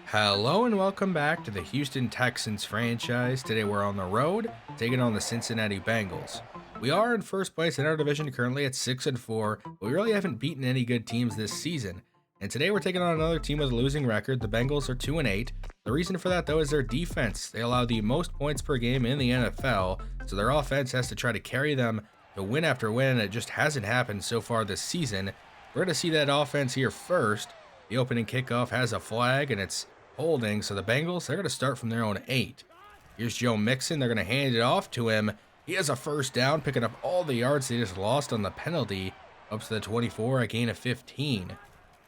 Hello and welcome back to the Houston Texans franchise. Today we're on the road taking on the Cincinnati Bengals. We are in first place in our division currently at 6-4, but we really haven't beaten any good teams this season. And today we're taking on another team with a losing record. The Bengals are 2-8. The reason for that though is their defense. They allow the most points per game in the NFL, so their offense has to try to carry them to win after win, and it just hasn't happened so far this season. We're going to see that offense here first. The opening kickoff has a flag and it's holding, so the Bengals, they're going to start from their own 8. Here's Joe Mixon. They're going to hand it off to him. He has a first down, picking up all the yards they just lost on the penalty, up to the 24, a gain of 15.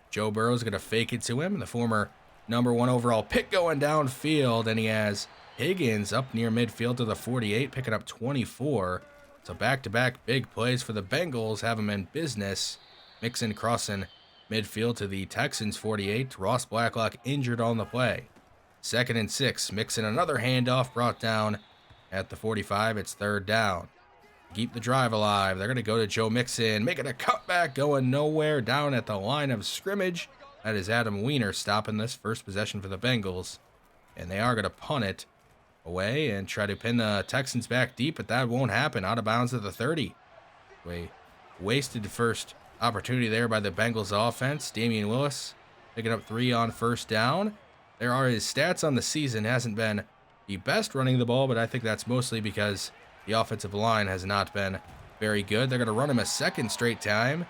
Joe Burrow's going to fake it to him, the former #1 overall pick going downfield, and he has Higgins up near midfield to the 48, picking up 24. So back-to-back big plays for the Bengals have him in business. Mixon crossing midfield to the Texans 48. Ross Blacklock injured on the play. 2nd and 6. Mixon another handoff brought down at the 45. It's 3rd down. Keep the drive alive. They're going to go to Joe Mixon, making a cutback, going nowhere down at the line of scrimmage. That is Adam Weiner stopping this first possession for the Bengals. And they are going to punt it away and try to pin the Texans back deep, but that won't happen. Out of bounds at the 30. We wasted first opportunity there by the Bengals offense. Damian Willis picking up 3 on first down. There are his stats on the season. Hasn't been the best running the ball, but I think that's mostly because the offensive line has not been very good. They're going to run him a second straight time,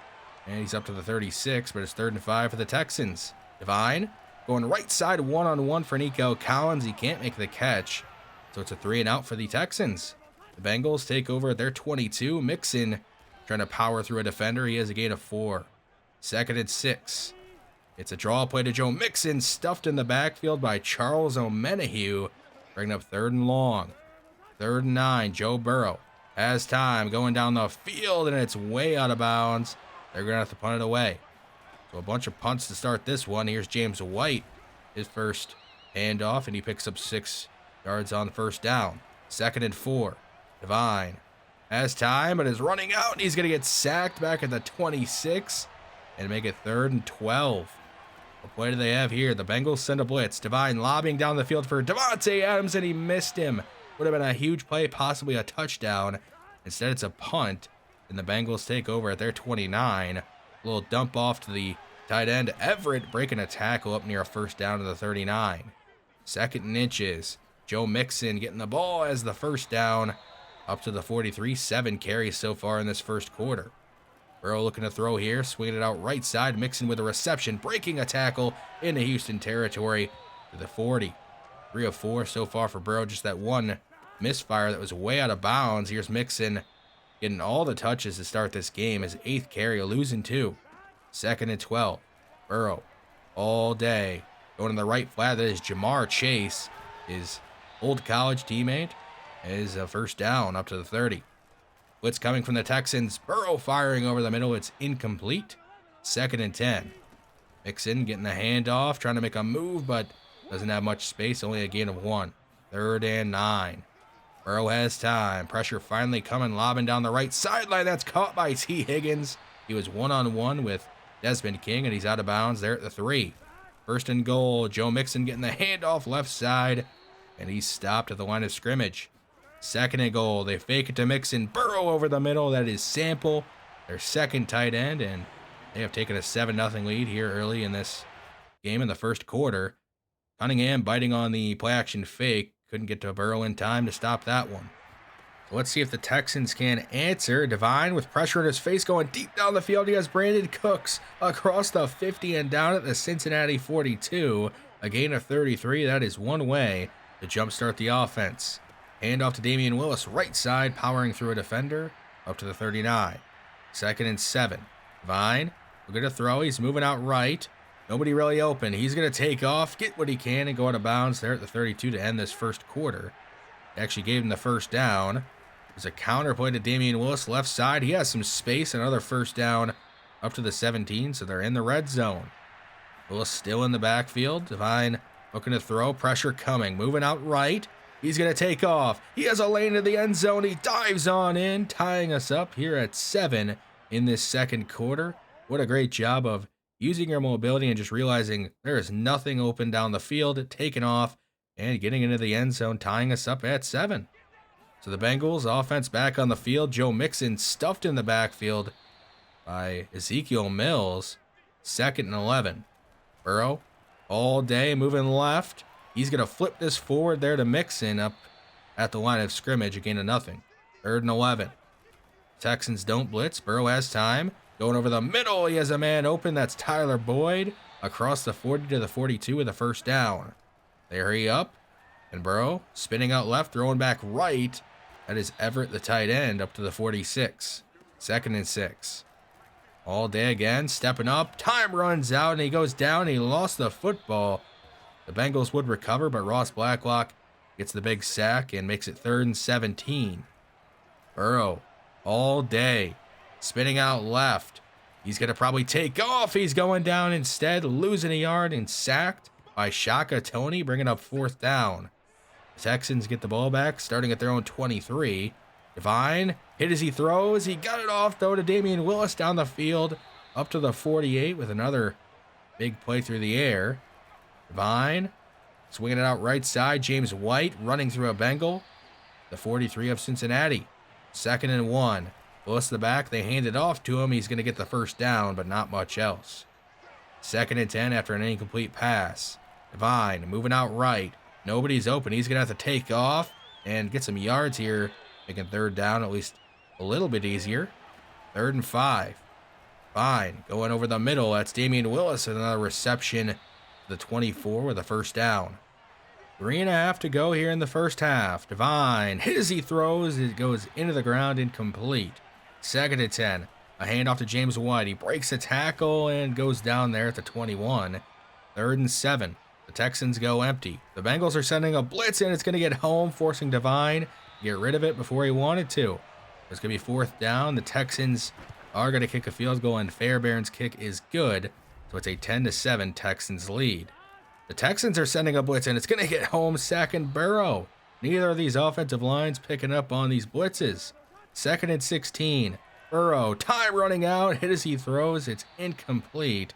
and he's up to the 36, but it's 3rd and 5 for the Texans. Devine going right side one-on-one for Nico Collins. He can't make the catch, so it's a 3 and out for the Texans. The Bengals take over at their 22. Mixon trying to power through a defender. He has a gain of 4. 2nd and 6. It's a draw play to Joe Mixon, stuffed in the backfield by Charles Omenihu, bringing up 3rd and long. 3rd and 9. Joe Burrow has time going down the field, and it's way out of bounds. They're going to have to punt it away. So a bunch of punts to start this one. Here's James White, his first handoff, and he picks up 6 yards on first down. 2nd and 4. Devine has time, but is running out. He's going to get sacked back at the 26 and make it 3rd and 12. What play do they have here? The Bengals send a blitz. Devine lobbing down the field for Devontae Adams, and he missed him. Would have been a huge play, possibly a touchdown. Instead, it's a punt, and the Bengals take over at their 29. A little dump off to the tight end. Everett breaking a tackle up near a first down to the 39. 2nd and inches. Joe Mixon getting the ball as the first down up to the 43. 7 carries so far in this first quarter. Burrow looking to throw here, swinging it out right side. Mixon with a reception, breaking a tackle into Houston territory to the 40. 3 of 4 so far for Burrow. Just that one misfire that was way out of bounds. Here's Mixon getting all the touches to start this game. His 8th carry, losing 2. 2nd and 12. Burrow all day going to the right flat. That is Jamar Chase, his old college teammate. Is a first down up to the 30. Blitz coming from the Texans. Burrow firing over the middle. It's incomplete. 2nd and 10. Mixon getting the handoff, trying to make a move, but doesn't have much space. Only a gain of 1. 3rd and 9. Burrow has time. Pressure finally coming, lobbing down the right sideline. That's caught by T. Higgins. He was one-on-one with Desmond King, and he's out of bounds there at the 3. 1st and goal. Joe Mixon getting the handoff left side, and he's stopped at the line of scrimmage. 2nd and goal. They fake it to Mixon. Burrow over the middle. That is Sample, their second tight end, and they have taken a 7-0 lead here early in this game in the first quarter. Cunningham biting on the play-action fake. Couldn't get to Burrow in time to stop that one. So let's see if the Texans can answer. Devine with pressure in his face going deep down the field. He has Brandon Cooks across the 50 and down at the Cincinnati 42. A gain of 33. That is one way to jumpstart the offense. Handoff to Damian Willis, right side, powering through a defender, up to the 39. 2nd and 7. Vine, we're going to throw. He's moving out right. Nobody really open. He's going to take off, get what he can, and go out of bounds there at the 32 to end this first quarter. They actually gave him the first down. There's a counter play to Damian Willis, left side. He has some space, another first down up to the 17, so they're in the red zone. Willis still in the backfield. Devine looking to throw, pressure coming, moving out right. He's going to take off. He has a lane to the end zone. He dives on in, tying us up here at 7 in this second quarter. What a great job of using your mobility and just realizing there is nothing open down the field, taking off and getting into the end zone, tying us up at 7. So the Bengals offense back on the field. Joe Mixon stuffed in the backfield by Ezekiel Mills. 2nd and 11. Burrow all day moving left. He's going to flip this forward there to Mixon up at the line of scrimmage, a gain of nothing. 3rd and 11. Texans don't blitz. Burrow has time. Going over the middle. He has a man open. That's Tyler Boyd. Across the 40 to the 42 with a first down. They hurry up. And Burrow spinning out left, throwing back right. That is Everett, the tight end, up to the 46. 2nd and 6. All day again, stepping up. Time runs out, and he goes down. He lost the football. The Bengals would recover, but Ross Blacklock gets the big sack and makes it 3rd and 17. Burrow, all day, spinning out left. He's going to probably take off. He's going down instead, losing a yard and sacked by Shaka Toney, bringing up 4th down. The Texans get the ball back, starting at their own 23. Devine hit as he throws. He got it off, though, to Damian Willis down the field, up to the 48 with another big play through the air. Devine swinging it out right side. James White running through a Bengal. The 43 of Cincinnati. 2nd and 1. Willis the back. They hand it off to him. He's going to get the first down, but not much else. 2nd and 10 after an incomplete pass. Devine moving out right. Nobody's open. He's going to have to take off and get some yards here, making 3rd down at least a little bit easier. 3rd and 5. Fine. Going over the middle. That's Damian Willis with another reception to the 24 with a first down. 3.5 to go here in the first half. Devine hit as he throws. It goes into the ground, incomplete. 2nd and 10. A handoff to James White. He breaks a tackle and goes down there at the 21. 3rd and 7. The Texans go empty. The Bengals are sending a blitz, and it's going to get home, forcing Devine to get rid of it before he wanted to. It's going to be 4th down. The Texans are going to kick a field goal, and Fairbairn's kick is good. So it's a 10-7 Texans lead. The Texans are sending a blitz, and it's going to get home, sacking Burrow. Neither of these offensive lines picking up on these blitzes. 2nd and 16. Burrow, time running out, hit as he throws. It's incomplete.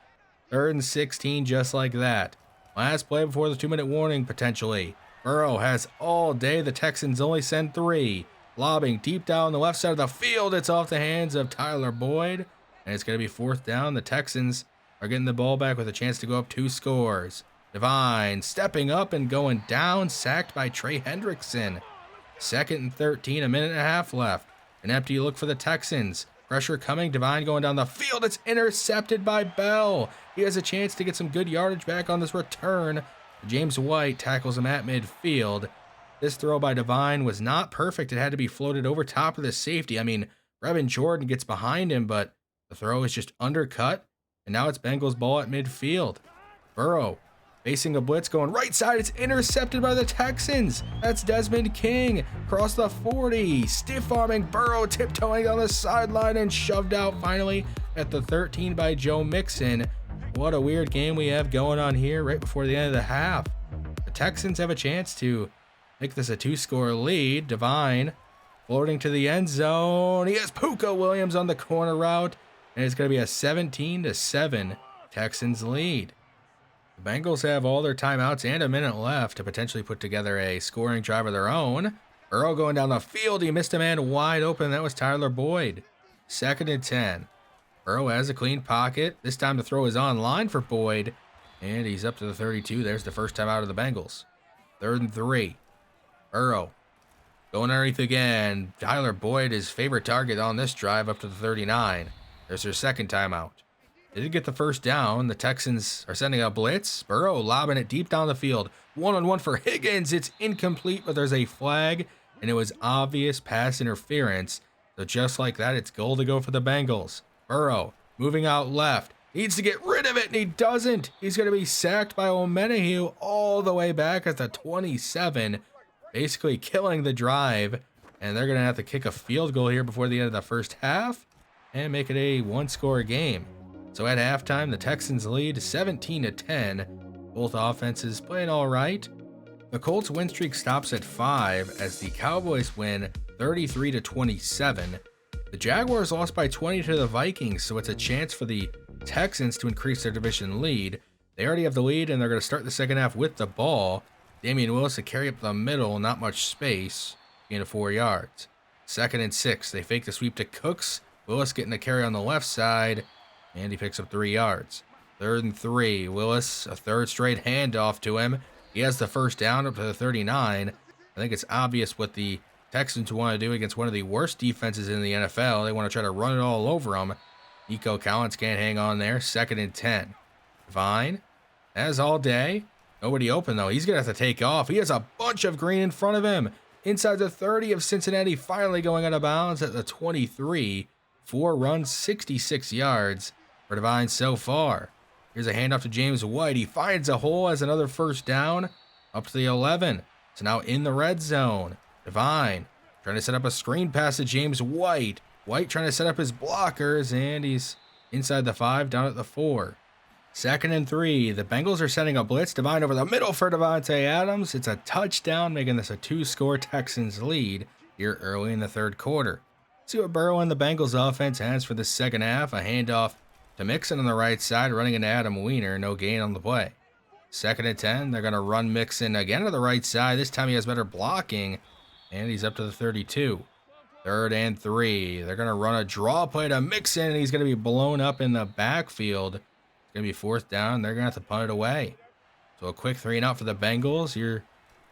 3rd and 16, just like that. Last play before the 2-minute warning, potentially. Burrow has all day. The Texans only send 3. Lobbing deep down the left side of the field. It's off the hands of Tyler Boyd. And it's going to be 4th down. The Texans are getting the ball back with a chance to go up 2 scores. Devine stepping up and going down. Sacked by Trey Hendrickson. 2nd and 13. A minute and a half left. An empty look for the Texans. Pressure coming. Devine going down the field. It's intercepted by Bell. He has a chance to get some good yardage back on this return. James White tackles him at midfield. This throw by Devine was not perfect. It had to be floated over top of the safety. I mean, Brevin Jordan gets behind him, but the throw is just undercut. And now it's Bengals ball at midfield. Burrow facing a blitz going right side. It's intercepted by the Texans. That's Desmond King across the 40. Stiff-arming Burrow, tiptoeing on the sideline and shoved out finally at the 13 by Joe Mixon. What a weird game we have going on here right before the end of the half. The Texans have a chance to make this a 2-score lead. Devine floating to the end zone. He has Puka Williams on the corner route. And it's going to be a 17-7 Texans lead. The Bengals have all their timeouts and a minute left to potentially put together a scoring drive of their own. Burrow going down the field. He missed a man wide open. That was Tyler Boyd. 2nd and 10. Burrow has a clean pocket. This time the throw is on line for Boyd. And he's up to the 32. There's the first time out of the Bengals. 3rd and 3. Burrow going underneath again. Tyler Boyd, his favorite target on this drive, up to the 39. There's their second timeout. They did get the first down. The Texans are sending a blitz. Burrow lobbing it deep down the field. 1-on-1 for Higgins. It's incomplete, but there's a flag, and it was obvious pass interference. So just like that, it's goal to go for the Bengals. Burrow moving out left. Needs to get rid of it, and he doesn't. He's going to be sacked by O'Menahue all the way back at the 27, basically killing the drive. And they're going to have to kick a field goal here before the end of the first half and make it a 1-score game. So at halftime, the Texans lead 17-10. Both offenses playing all right. The Colts win streak stops at 5 as the Cowboys win 33-27. The Jaguars lost by 20 to the Vikings, so it's a chance for the Texans to increase their division lead. They already have the lead, and they're going to start the second half with the ball. Damian Willis to carry up the middle, not much space, gain of 4 yards. 2nd and 6. They fake the sweep to Cooks. Willis getting the carry on the left side, and he picks up 3 yards. 3rd and 3. Willis, a third straight handoff to him. He has the first down up to the 39. I think it's obvious what the Texans want to do against one of the worst defenses in the NFL. They want to try to run it all over them. Nico Collins can't hang on there. 2nd and 10. Vine, as all day. Nobody open, though. He's going to have to take off. He has a bunch of green in front of him. Inside the 30 of Cincinnati, finally going out of bounds at the 23. 4 runs, 66 yards for Devine so far. Here's a handoff to James White. He finds a hole as another first down up to the 11. So now in the red zone. Devine trying to set up a screen pass to James White. White trying to set up his blockers, and he's inside the 5, down at the 4. 2nd and 3. The Bengals are setting a blitz. Devine over the middle for Devontae Adams. It's a touchdown, making this a 2-score Texans lead here early in the 3rd quarter. See what Burrow and the Bengals offense has for the second half. A handoff to Mixon on the right side, running into Adam Weiner. No gain on the play. 2nd and 10. They're going to run Mixon again to the right side. This time he has better blocking, and he's up to the 32. 3rd and 3. They're going to run a draw play to Mixon, and he's going to be blown up in the backfield. It's going to be 4th down. They're going to have to punt it away. So a quick 3-and-out for the Bengals. Here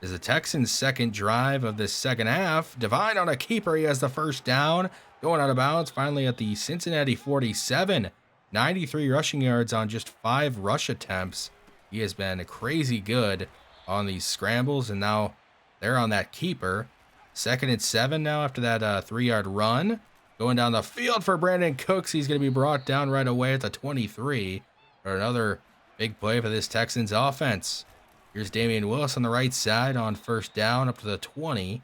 is the Texans' second drive of this second half. Devine on a keeper. He has the first down. Going out of bounds finally at the Cincinnati 47. 93 rushing yards on just 5 rush attempts. He has been crazy good on these scrambles, and now they're on that keeper. 2nd and 7 now after that 3-yard run. Going down the field for Brandon Cooks. He's going to be brought down right away at the 23. Or another big play for this Texans offense. Here's Damian Willis on the right side on first down up to the 20.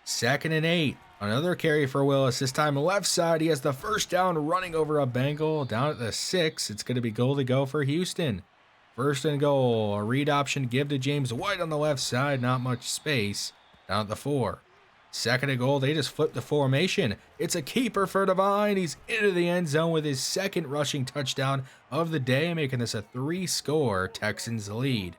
2nd and 8. Another carry for Willis. This time left side. He has the first down running over a Bengal down at the 6. It's going to be goal to go for Houston. 1st and goal. A read option give to James White on the left side. Not much space. Down at the 4. 2nd and goal. They just flipped the formation. It's a keeper for Devine. He's into the end zone with his second rushing touchdown of the day, making this a 3-score Texans lead.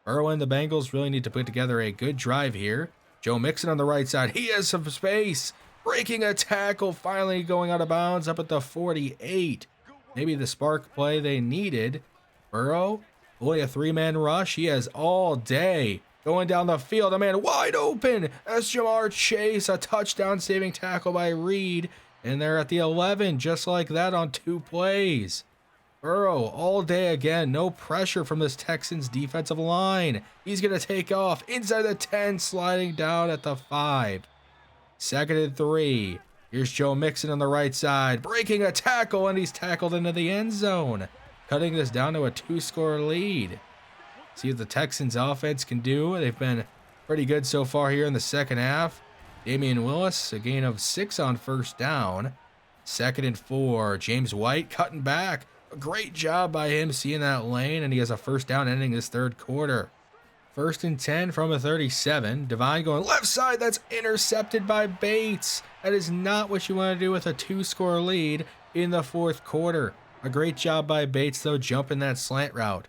Burrow and the Bengals really need to put together a good drive here. Joe Mixon on the right side. He has some space. Breaking a tackle. Finally going out of bounds up at the 48. Maybe the spark play they needed. Burrow, only a 3-man rush. He has all day. Going down the field, a man wide open. That's Jamar Chase, a touchdown saving tackle by Reed. And they're at the 11, just like that on 2 plays. Burrow all day again. No pressure from this Texans defensive line. He's going to take off inside the 10, sliding down at the 5. 2nd and 3. Here's Joe Mixon on the right side, breaking a tackle, and he's tackled into the end zone, cutting this down to a 2-score lead. See what the Texans offense can do. They've been pretty good so far here in the second half. Damian Willis, a gain of 6 on first down. 2nd and 4. James White cutting back. A great job by him seeing that lane, and he has a first down ending this 3rd quarter. 1st and 10 from a 37. Devine going left side. That's intercepted by Bates. That is not what you want to do with a 2-score lead in the 4th quarter. A great job by Bates, though, jumping that slant route.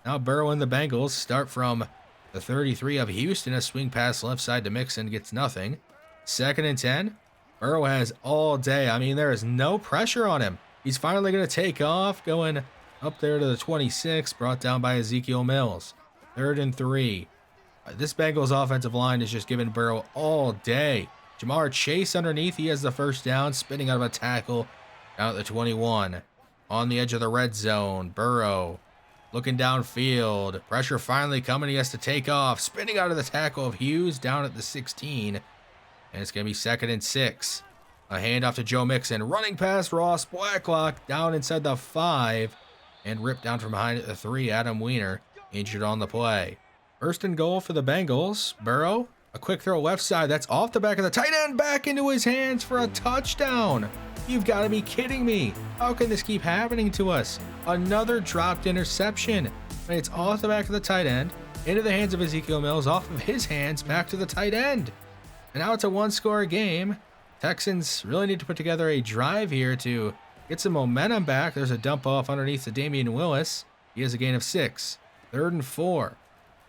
Now Burrow and the Bengals start from the 33 of Houston. A swing pass left side to Mixon gets nothing. 2nd and 10. Burrow has all day. I mean, there is no pressure on him. He's finally going to take off, going up there to the 26, brought down by Ezekiel Mills. 3rd and 3. This Bengals offensive line is just giving Burrow all day. Jamar Chase underneath. He has the first down, spinning out of a tackle down at the 21. On the edge of the red zone, Burrow looking downfield. Pressure finally coming. He has to take off. Spinning out of the tackle of Hughes down at the 16. And it's going to be 2nd and 6. A handoff to Joe Mixon. Running past Ross Blacklock down inside the 5. And ripped down from behind at the 3. Adam Weiner injured on the play. 1st and goal for the Bengals. Burrow, a quick throw left side. That's off the back of the tight end. Back into his hands for a touchdown. You've got to be kidding me. How can this keep happening to us? Another dropped interception. And it's off the back of the tight end, into the hands of Ezekiel Mills, off of his hands, back to the tight end. And now it's a 1-score game. Texans really need to put together a drive here to Get some momentum back. There's a dump off underneath to Damian Willis. He has a gain of 6. 3rd and 4.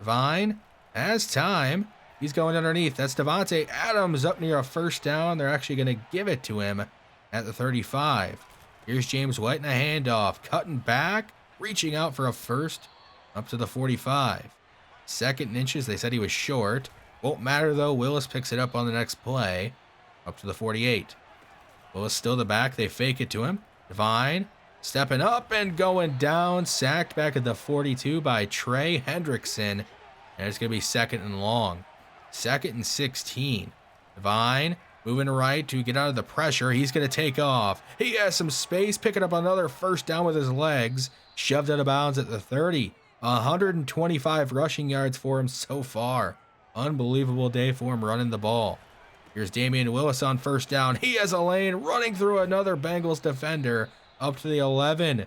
Vine has time. He's going underneath. That's Devontae Adams up near a first down. They're actually going to give it to him at the 35. Here's James White in a handoff. Cutting back. Reaching out for a first. Up to the 45. 2nd and inches. They said he was short. Won't matter though. Willis picks it up on the next play. Up to the 48. Willis still the back. They fake it to him. Devine stepping up and going down. Sacked back at the 42 by Trey Hendrickson. And it's going to be 2nd and long. 2nd and 16. Devine moving right to get out of the pressure. He's going to take off. He has some space. Picking up another first down with his legs. Shoved out of bounds at the 30. 125 rushing yards for him so far. Unbelievable day for him running the ball. Here's Damian Willis on first down. He has a lane running through another Bengals defender up to the 11.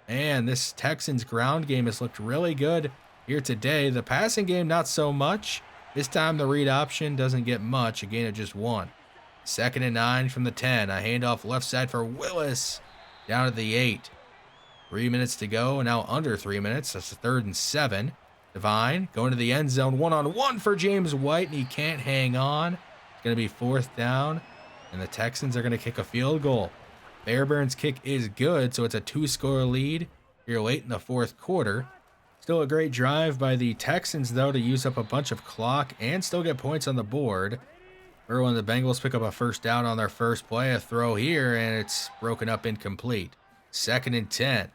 And this Texans ground game has looked really good here today. The passing game, not so much. This time the read option doesn't get much. A gain of just 1. 2nd and 9 from the 10. A handoff left side for Willis. Down at the 8. 3 minutes to go. Now under 3 minutes. That's the 3rd and 7. Devine going to the end zone. 1-on-1 for James White. And he can't hang on. It's going to be 4th down. And the Texans are going to kick a field goal. Fairbairn's kick is good. So it's a 2-score lead here late in the 4th quarter. Still a great drive by the Texans, though, to use up a bunch of clock and still get points on the board. Burrow and the Bengals pick up a first down on their first play. A throw here, and it's broken up incomplete. 2nd and 10.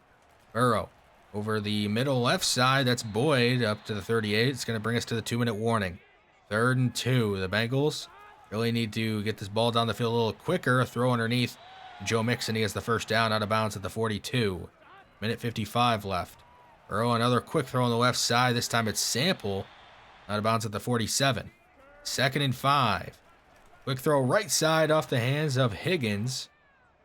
Burrow over the middle left side. That's Boyd up to the 38. It's going to bring us to the 2-minute warning. 3rd and 2. The Bengals really need to get this ball down the field a little quicker. A throw underneath Joe Mixon. He has the first down out of bounds at the 42. Minute 55 left. Burrow, another quick throw on the left side. This time it's Sample. Out of bounds at the 47. 2nd and 5. Quick throw right side off the hands of Higgins.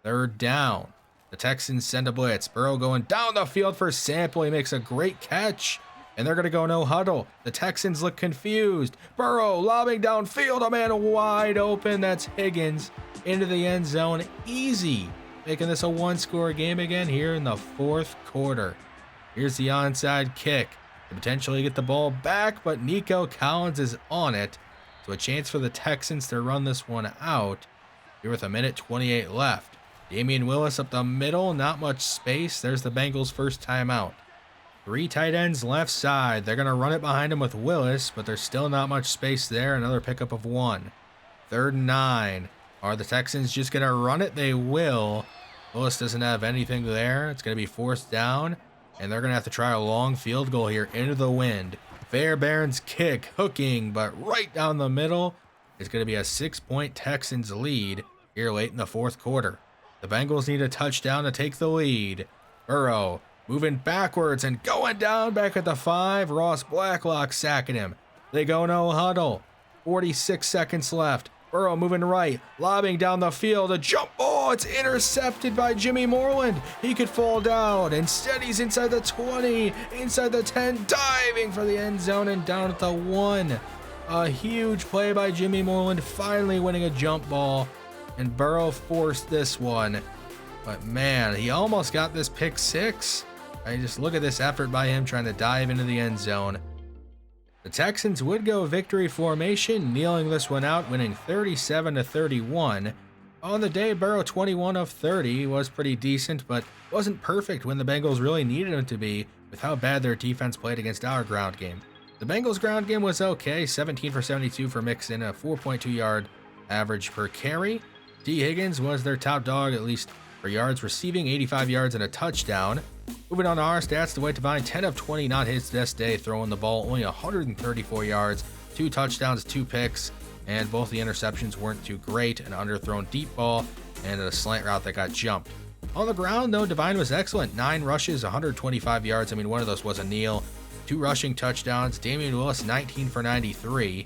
3rd down. The Texans send a blitz. Burrow going down the field for Sample. He makes a great catch. And they're going to go no huddle. The Texans look confused. Burrow lobbing downfield. A man wide open. That's Higgins into the end zone. Easy. Making this a 1-score game again here in the 4th quarter. Here's the onside kick to potentially get the ball back, but Nico Collins is on it. So a chance for the Texans to run this one out here with 1:28 left. Damian Willis up the middle, not much space. There's the Bengals' first timeout. 3 tight ends left side. They're going to run it behind him with Willis, but there's still not much space there. Another pickup of 1. 3rd and 9. Are the Texans just going to run it? They will. Willis doesn't have anything there. It's going to be 4th down. And they're going to have to try a long field goal here into the wind. Fairbairn's kick, hooking, but right down the middle. It's going to be a 6-point Texans lead here late in the 4th quarter. The Bengals need a touchdown to take the lead. Burrow moving backwards and going down back at the 5. Ross Blacklock sacking him. They go no huddle. 46 seconds left. Burrow moving right, lobbing down the field, a jump ball. It's intercepted by Jimmy Moreland. He could fall down. Instead, he's inside the 20, inside the 10, diving for the end zone and down at the 1. A huge play by Jimmy Moreland, finally winning a jump ball, and Burrow forced this one. But man, he almost got this pick 6. I just look at this effort by him trying to dive into the end zone. The Texans would go victory formation, kneeling this one out, winning 37-31. On the day, Burrow 21 of 30 was pretty decent, but wasn't perfect when the Bengals really needed him to be with how bad their defense played against our ground game. The Bengals ground game was okay, 17 for 72 for Mixon, a 4.2 yard average per carry. T. Higgins was their top dog, at least for yards receiving, 85 yards and a touchdown. Moving on to our stats, Dwight Devine, 10 of 20, not his best day, throwing the ball, only 134 yards, 2 touchdowns, 2 picks, and both the interceptions weren't too great, an underthrown deep ball, and a slant route that got jumped. On the ground, though, Devine was excellent, 9 rushes, 125 yards, one of those was a kneel, 2 rushing touchdowns. Damian Willis, 19 for 93.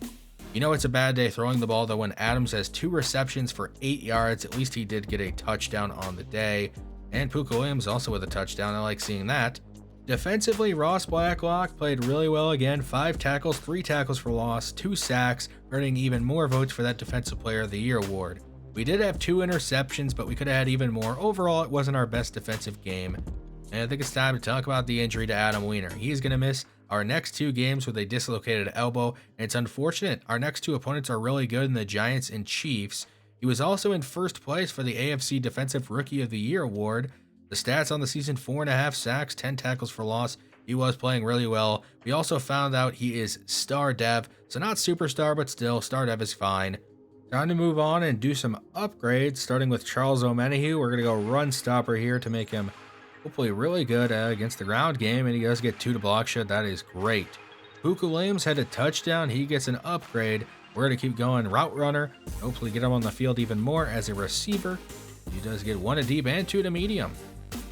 You know it's a bad day throwing the ball, though, when Adams has 2 receptions for 8 yards. At least he did get a touchdown on the day. And Puka Williams also with a touchdown. I like seeing that. Defensively, Ross Blacklock played really well again. 5 tackles, 3 tackles for loss, 2 sacks, earning even more votes for that Defensive Player of the Year award. We did have 2 interceptions, but we could have had even more. Overall, it wasn't our best defensive game. And I think it's time to talk about the injury to Adam Weiner. He's going to miss our next 2 games with a dislocated elbow, and it's unfortunate. Our next 2 opponents are really good in the Giants and Chiefs. He was also in first place for the AFC Defensive Rookie of the Year award. The stats on the season: 4.5 sacks, 10 tackles for loss. He was playing really well. We also found out he is star dev, so not superstar, but still, star dev is fine. Time to move on and do some upgrades, starting with Charles Omenihu. We're going to go run stopper here to make him hopefully really good against the ground game, and he does get 2 to block shed. That is great. Puka Williams had a touchdown. He gets an upgrade. We're going to keep going route runner, hopefully get him on the field even more as a receiver. He does get 1 to deep and 2 to medium.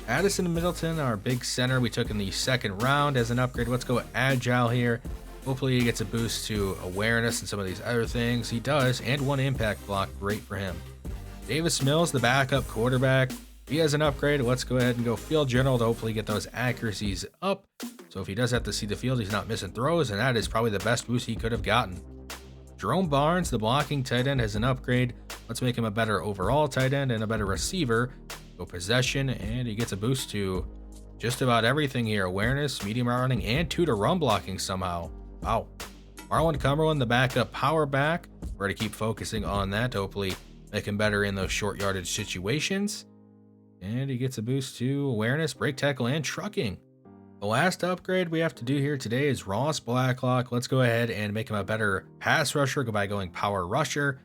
Addison Middleton, our big center, we took in the 2nd round as an upgrade. Let's go agile here. Hopefully he gets a boost to awareness and some of these other things. He does, and 1 impact block. Great for him. Davis Mills, the backup quarterback. He has an upgrade. Let's go ahead and go field general to hopefully get those accuracies up. So if he does have to see the field, he's not missing throws, and that is probably the best boost he could have gotten. Jerome Barnes, the blocking tight end, has an upgrade. Let's make him a better overall tight end and a better receiver. Go possession, and he gets a boost to just about everything here. Awareness, medium running, and 2 to run blocking somehow. Wow. Marlon Cumberland, the backup power back. We're going to keep focusing on that to hopefully make him better in those short yardage situations. And he gets a boost to awareness, break tackle, and trucking. The last upgrade we have to do here today is Ross Blacklock. Let's go ahead and make him a better pass rusher by going power rusher.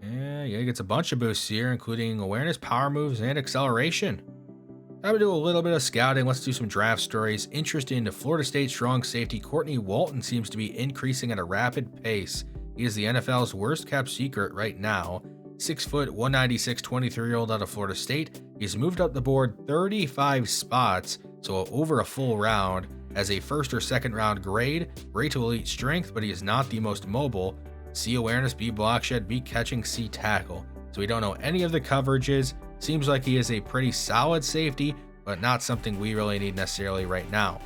And yeah, he gets a bunch of boosts here, including awareness, power moves, and acceleration. Time to do a little bit of scouting. Let's do some draft stories. Interest in Florida State strong safety Courtney Walton seems to be increasing at a rapid pace. He is the NFL's worst kept secret right now. 6 foot, 196, 23-year-old out of Florida State. He's moved up the board 35 spots, so over a full round, as a 1st or 2nd round grade. Great to elite strength, but he is not the most mobile. C awareness, B block shed, B catching, C tackle. So we don't know any of the coverages. Seems like he is a pretty solid safety, but not something we really need necessarily right now.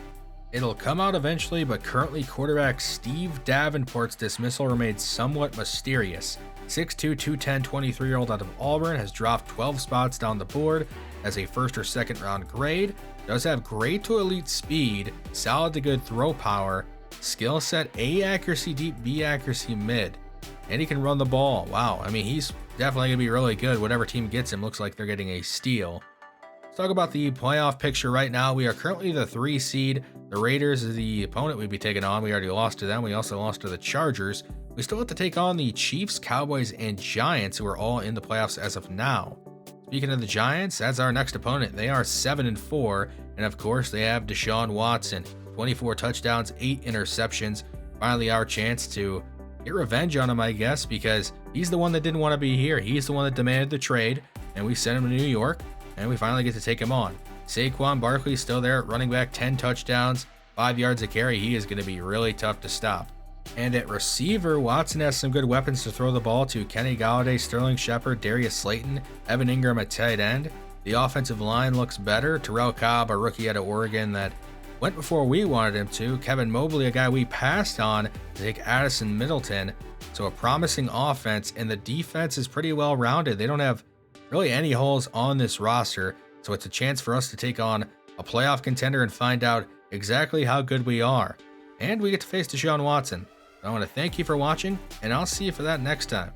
It'll come out eventually, but currently quarterback Steve Davenport's dismissal remains somewhat mysterious. 6'2", 210, 23-year-old out of Auburn has dropped 12 spots down the board as a 1st or 2nd round grade. Does have great to elite speed, solid to good throw power, skill set A accuracy deep, B accuracy mid, and he can run the ball. Wow, I mean, he's definitely going to be really good. Whatever team gets him looks like they're getting a steal. Let's talk about the playoff picture right now. We are currently the 3 seed. The Raiders is the opponent we'd be taking on. We already lost to them. We also lost to the Chargers. We still have to take on the Chiefs, Cowboys, and Giants, who are all in the playoffs as of now. Speaking of the Giants, that's our next opponent. They are 7-4, and of course they have Deshaun Watson, 24 touchdowns, 8 interceptions. Finally our chance to get revenge on him, I guess, because he's the one that didn't want to be here. He's the one that demanded the trade, and we sent him to New York, and we finally get to take him on. Saquon Barkley still there at running back, 10 touchdowns, 5 yards a carry. He is going to be really tough to stop. And at receiver, Watson has some good weapons to throw the ball to: Kenny Galladay, Sterling Shepard, Darius Slayton, Evan Ingram at tight end. The offensive line looks better. Terrell Cobb, a rookie out of Oregon that went before we wanted him to. Kevin Mobley, a guy we passed on to take Addison Middleton. So a promising offense, and the defense is pretty well rounded. They don't have really any holes on this roster, so it's a chance for us to take on a playoff contender and find out exactly how good we are. And we get to face Deshaun Watson. I want to thank you for watching, and I'll see you for that next time.